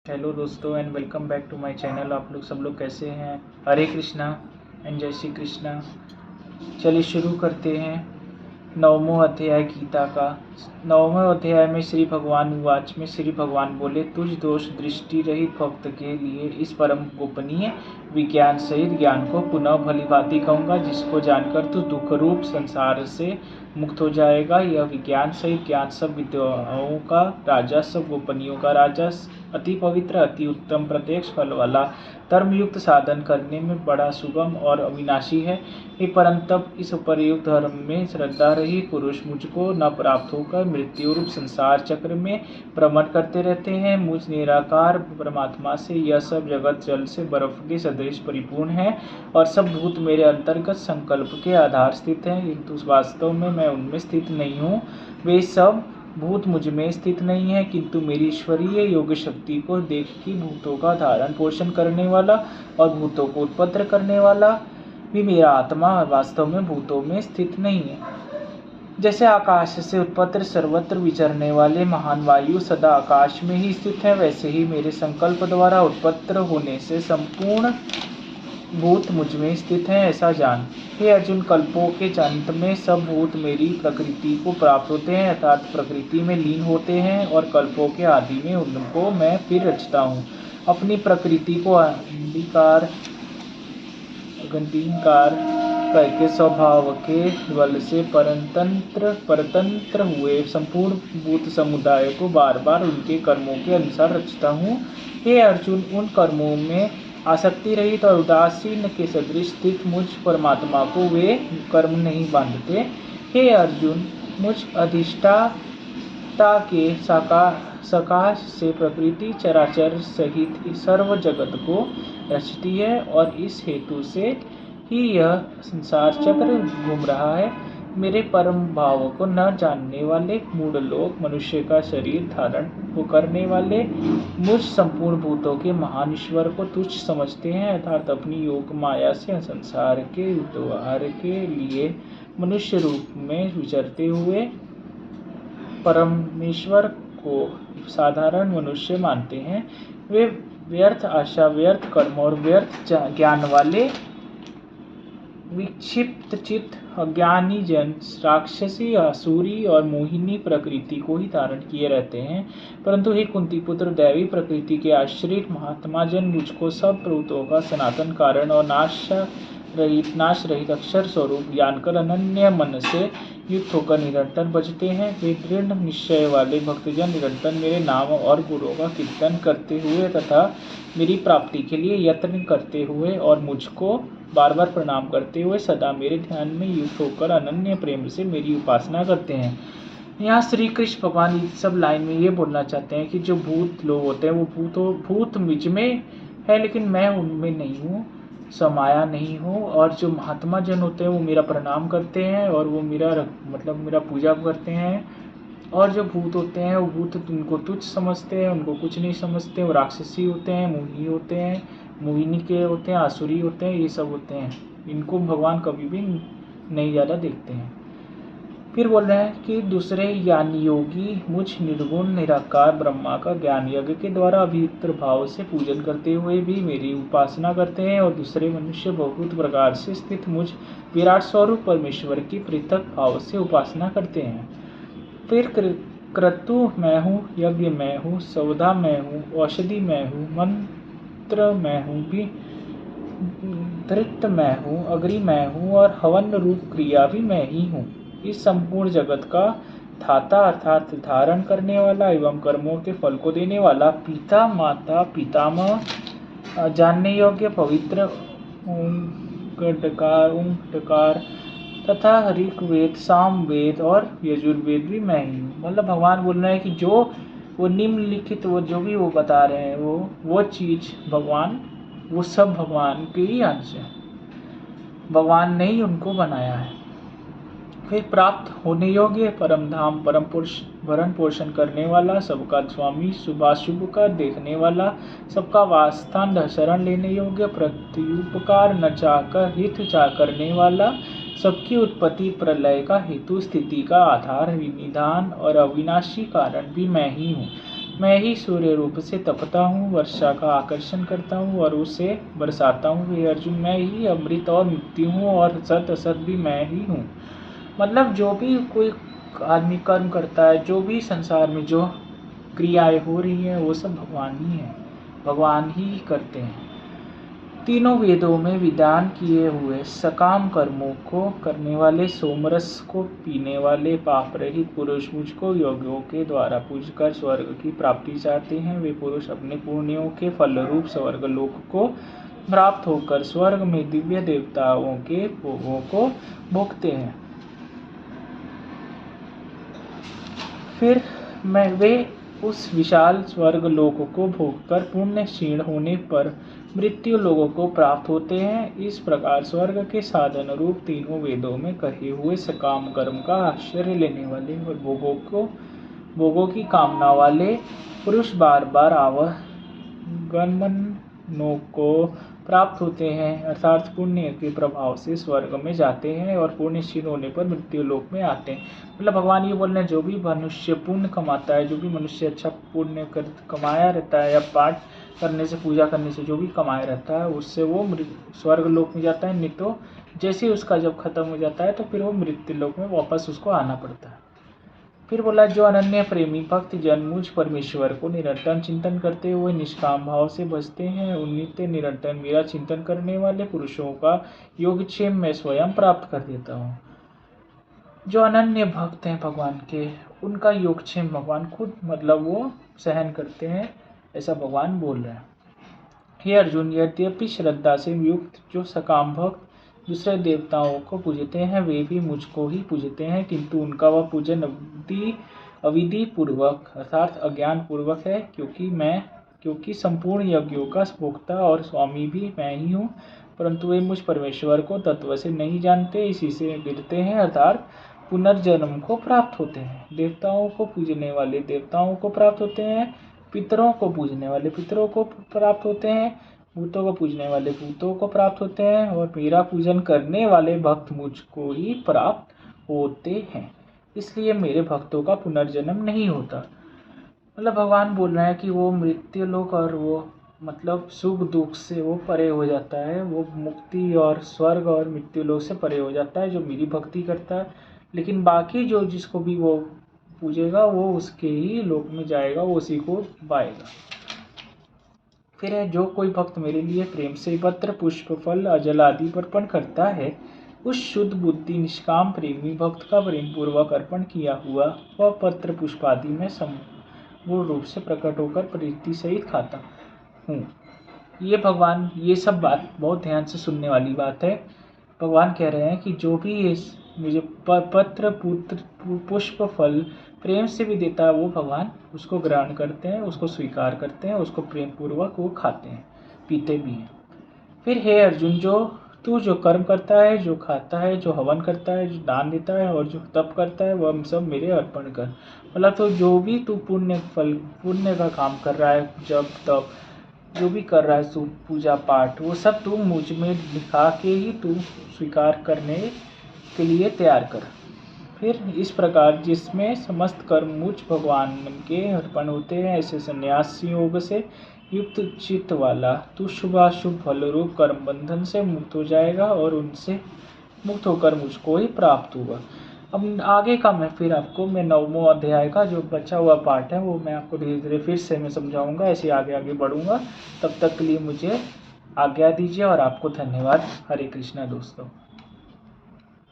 Hello दोस्तों and welcome back to my channel. आप लोग सब लोग कैसे हैं? हरे कृष्णा एंड जय श्री कृष्णा। चलिए शुरू करते हैं नवमो अध्याय गीता का। नवमो अध्याय में श्री भगवान उवाच में श्री भगवान बोले, तुझ दोष दृष्टि रहित भक्त के लिए इस परम गोपनीय विज्ञान सहित ज्ञान को पुनः भली भांति कहूँगा, जिसको जानकर तू दुख रूप संसार से मुक्त हो जाएगा। यह विज्ञान सहित ज्ञान सब विद्याओं का राजा, सब गोपनीयों का राजा, अति पवित्र, अति उत्तम, प्रत्यक्ष फल वाला, धर्मयुक्त, साधन करने में बड़ा सुगम और अविनाशी है। हे परंतप, इस उपरयुक्त धर्म में श्रद्धा रहित पुरुष मुझको न प्राप्त होकर मृत्यु रूप संसार चक्र में भ्रमण करते रहते हैं। मुझ निराकार परमात्मा से यह सब जगत जल से बर्फ के सदृश परिपूर्ण है और सब भूत मेरे अंतर्गत संकल्प के आधार स्थित हैं, किंतु वास्तव में मैं उनमें स्थित नहीं हूँ। वे सब भूत मुझ में स्थित नहीं है, किंतु मेरी ईश्वरीय योग शक्ति को देख कि भूतों का धारण पोषण करने वाला और भूतों को उत्पन्न करने वाला भी मेरा आत्मा वास्तव में भूतों में स्थित नहीं है। जैसे आकाश से उत्पन्न सर्वत्र विचरने वाले महान वायु सदा आकाश में ही स्थित है, वैसे ही मेरे संकल्प द्वारा उत्पन्न होने से संपूर्ण भूत मुझ में स्थित हैं, ऐसा जान। हे अर्जुन, कल्पों के अंत में सब भूत मेरी प्रकृति को प्राप्त होते हैं, अर्थात प्रकृति में लीन होते हैं, और कल्पों के आदि में उनको मैं फिर रचता हूँ। अपनी प्रकृति को अंधकार करके स्वभाव के बल से परतंत्र हुए संपूर्ण भूत समुदाय को बार बार उनके कर्मों के अनुसार रचता हूँ। हे अर्जुन, उन कर्मों में आसक्ति रहित और उदासीन के सदृश स्थित मुझ परमात्मा को वे कर्म नहीं बांधते। हे अर्जुन, मुझ अधिष्ठाता के सकाश से प्रकृति चराचर सहित सर्व जगत को रचती है, और इस हेतु से ही यह संसार चक्र घूम रहा है। मेरे परम भाव को न जानने वाले मूढ़ लोग मनुष्य का शरीर धारण करने वाले मुझ संपूर्ण भूतों के महान ईश्वर को तुच्छ समझते हैं, अर्थात अपनी योग माया से संसार के उद्धार के लिए मनुष्य रूप में विचरते हुए परमेश्वर को साधारण मनुष्य मानते हैं। वे व्यर्थ आशा, व्यर्थ कर्म और व्यर्थ ज्ञान वाले विक्षिप्त चित्त अज्ञानी जन राक्षसी, आसुरी और मोहिनी प्रकृति को ही धारण किए रहते हैं। परंतु हे कुंती पुत्र, दैवी प्रकृति के आश्रित महात्मा जन मुझको सब भूतों का सनातन कारण और नाश रहित अक्षर स्वरूप जानकर अनन्य मन से युक्त होकर निरंतर भजते हैं। वे दृढ़ निश्चय वाले भक्तजन निरंतर मेरे नाम और गुणों का कीर्तन करते हुए तथा मेरी प्राप्ति के लिए यत्न करते हुए और मुझको बार बार प्रणाम करते हुए सदा मेरे ध्यान में युक्त होकर अनन्य प्रेम से मेरी उपासना करते हैं। यहाँ श्री कृष्ण भगवान इस सब लाइन में ये बोलना चाहते हैं कि जो भूत लोग होते हैं वो भूत मुझ में है, लेकिन मैं उनमें नहीं हूँ, समाया नहीं हूँ। और जो महात्मा जन होते हैं वो मेरा प्रणाम करते हैं और वो मेरा पूजा करते हैं। और जो भूत होते हैं वो भूत उनको तुच्छ समझते हैं, उनको कुछ नहीं समझते। वो राक्षसी होते हैं, मोही होते हैं, मोहिनी के होते हैं, आसुरी होते हैं, ये सब होते हैं। इनको भगवान कभी भी नहीं ज़्यादा देखते हैं। फिर बोल रहे हैं कि दूसरे ज्ञानी योगी मुझ निर्गुण निराकार ब्रह्मा का ज्ञान यज्ञ के द्वारा अभियुक्त भाव से पूजन करते हुए भी मेरी उपासना करते हैं, और दूसरे मनुष्य बहुत प्रकार से स्थित मुझ विराट स्वरूप परमेश्वर की पृथक भाव से उपासना करते हैं। फिर क्रतु मैं हूँ, यज्ञ मैं हूँ, सौधा मैं हूँ, औषधि मैं हूँ, मंत्र मैं हूँ, भी धृत मैं हूँ, अग्नि मैं हूँ, और हवन रूप क्रिया भी मैं ही हूँ। इस संपूर्ण जगत का धाता अर्थात धारण करने वाला एवं कर्मों के फल को देने वाला, पिता माता पितामह जानने योग्य पवित्र ओंकार तथा ऋग्वेद, सामवेद और यजुर्वेद भी मैं ही हूँ। मतलब भगवान बोल रहे हैं कि जो वो निम्नलिखित वो जो भी वो बता रहे हैं वो चीज़ भगवान, वो सब भगवान के ही अंश है, भगवान ने ही उनको बनाया है। फिर प्राप्त होने योग्य परम धाम, परम पुरुष भरण पोषण करने वाला, सबका स्वामी, शुभाशुभ का देखने वाला, सबका वासस्थान, शरण लेने योग्य, प्रत्युपकार न चाहकर हित करने वाला, सबकी उत्पत्ति प्रलय का हेतु, स्थिति का आधार, निदान और अविनाशी कारण भी मैं ही हूँ। मैं ही सूर्य रूप से तपता हूँ, वर्षा का आकर्षण करता हूँ और उसे बरसाता हूँ। हे अर्जुन, मैं ही अमृत और मुक्ति हूँ और सत असत भी मैं ही हूँ। मतलब जो भी कोई आदमी कर्म करता है, जो भी संसार में जो क्रियाएं हो रही हैं, वो सब भगवान ही हैं, भगवान ही करते हैं। तीनों वेदों में विधान किए हुए सकाम कर्मों को करने वाले, सोमरस को पीने वाले पाप रहित पुरुष मुझको योगियों के द्वारा पूजकर स्वर्ग की प्राप्ति चाहते हैं। वे पुरुष अपने पुण्यों के फल रूप स्वर्ग लोक को प्राप्त होकर स्वर्ग में दिव्य देवताओं के भोगों को भोगते हैं। फिर वे उस विशाल स्वर्ग लोक को भोगकर पुण्य क्षीण होने पर मृत्यु लोगों को प्राप्त होते हैं। इस प्रकार स्वर्ग के साधन रूप तीनों वेदों में कहे हुए सकाम कर्म का आश्रय लेने वाले और भोगों की कामना वाले पुरुष बार बार आवागमनों को प्राप्त होते हैं, अर्थात पुण्य के प्रभाव से स्वर्ग में जाते हैं और पुण्य क्षीण होने पर मृत्यु लोक में आते हैं। मतलब भगवान ये बोल रहे हैं, जो भी मनुष्य पुण्य कमाता है, जो भी मनुष्य अच्छा पुण्य कमाया रहता है, या पाठ करने से, पूजा करने से जो भी कमाया रहता है, उससे वो स्वर्ग लोक में जाता है। नहीं तो जैसे उसका जब खत्म हो जाता है तो फिर वो मृत्यु लोक में वापस उसको आना पड़ता है। फिर बोला, जो अनन्य प्रेमी भक्त जन मुझ परमेश्वर को निरंतर चिंतन करते हुए निष्काम भाव से भजते हैं, उन नित्य निरंतर मेरा चिंतन करने वाले पुरुषों का योगक्षेम मैं स्वयं प्राप्त कर देता हूँ। जो अनन्य भक्त हैं भगवान के, उनका योगक्षेम भगवान खुद मतलब वो सहन करते हैं, ऐसा भगवान बोल रहे हैं। हे अर्जुन, यद्यपि श्रद्धा से युक्त जो सकाम भक्त दूसरे देवताओं को पूजते हैं, वे भी मुझको ही पूजते हैं, किंतु उनका वह पूजन अविधि पूर्वक अर्थात अज्ञान पूर्वक है, क्योंकि संपूर्ण यज्ञों का भोक्ता और स्वामी भी मैं ही हूँ, परंतु वे मुझ परमेश्वर को तत्व से नहीं जानते, इसी से गिरते हैं अर्थात पुनर्जन्म को प्राप्त होते हैं। देवताओं को पूजने वाले देवताओं को प्राप्त होते हैं, पितरों को पूजने वाले पितरों को प्राप्त होते हैं, भूतों को पूजने वाले भूतों को प्राप्त होते हैं, और मेरा पूजन करने वाले भक्त मुझको ही प्राप्त होते हैं। इसलिए मेरे भक्तों का पुनर्जन्म नहीं होता। मतलब भगवान बोल रहे हैं कि वो मृत्यु लोक और वो मतलब सुख दुख से वो परे हो जाता है, वो मुक्ति और स्वर्ग और मृत्यु लोक से परे हो जाता है जो मेरी भक्ति करता है। लेकिन बाकी जो जिसको भी वो पूजेगा वो उसके ही लोक में जाएगा, वो उसी को पाएगा। फिर है, जो कोई भक्त मेरे लिए प्रेम से पत्र पुष्प फल अजल आदि अर्पण करता है, उस शुद्ध बुद्धि निष्काम प्रेमी भक्त का प्रेम पूर्वक अर्पण किया हुआ वह पत्र पुष्प आदि में संपूर्ण रूप से प्रकट होकर प्रीति सहित खाता हूँ। ये भगवान, ये सब बात बहुत ध्यान से सुनने वाली बात है। भगवान कह रहे हैं कि जो भी मुझे पत्र पुष्प फल प्रेम से भी देता है, वो भगवान उसको ग्रहण करते हैं, उसको स्वीकार करते हैं, उसको प्रेम पूर्वक वो खाते हैं, पीते भी हैं। फिर हे अर्जुन, तू जो कर्म करता है, जो खाता है, जो हवन करता है, जो दान देता है और जो तप करता है, वह सब मेरे अर्पण कर। मतलब तो जो भी तू पुण्य का काम कर रहा है, जब तब जो भी कर रहा है, तू पूजा पाठ, वो सब तू मुझ में दिखा के ही तू स्वीकार करने के लिए तैयार कर। फिर इस प्रकार जिसमें समस्त कर्म मुझ भगवान के अर्पण होते हैं, ऐसे संन्यास योग से युक्त चित्त वाला तू शुभाशुभ फल रूप कर्म बंधन से मुक्त हो जाएगा और उनसे मुक्त होकर मुझको ही प्राप्त होगा। अब आगे का मैं 9वें अध्याय का जो बचा हुआ पार्ट है वो मैं आपको धीरे धीरे फिर से मैं समझाऊंगा, ऐसे आगे बढ़ूंगा। तब तक के लिए मुझे आज्ञा दीजिए और आपको धन्यवाद। हरे कृष्णा दोस्तों।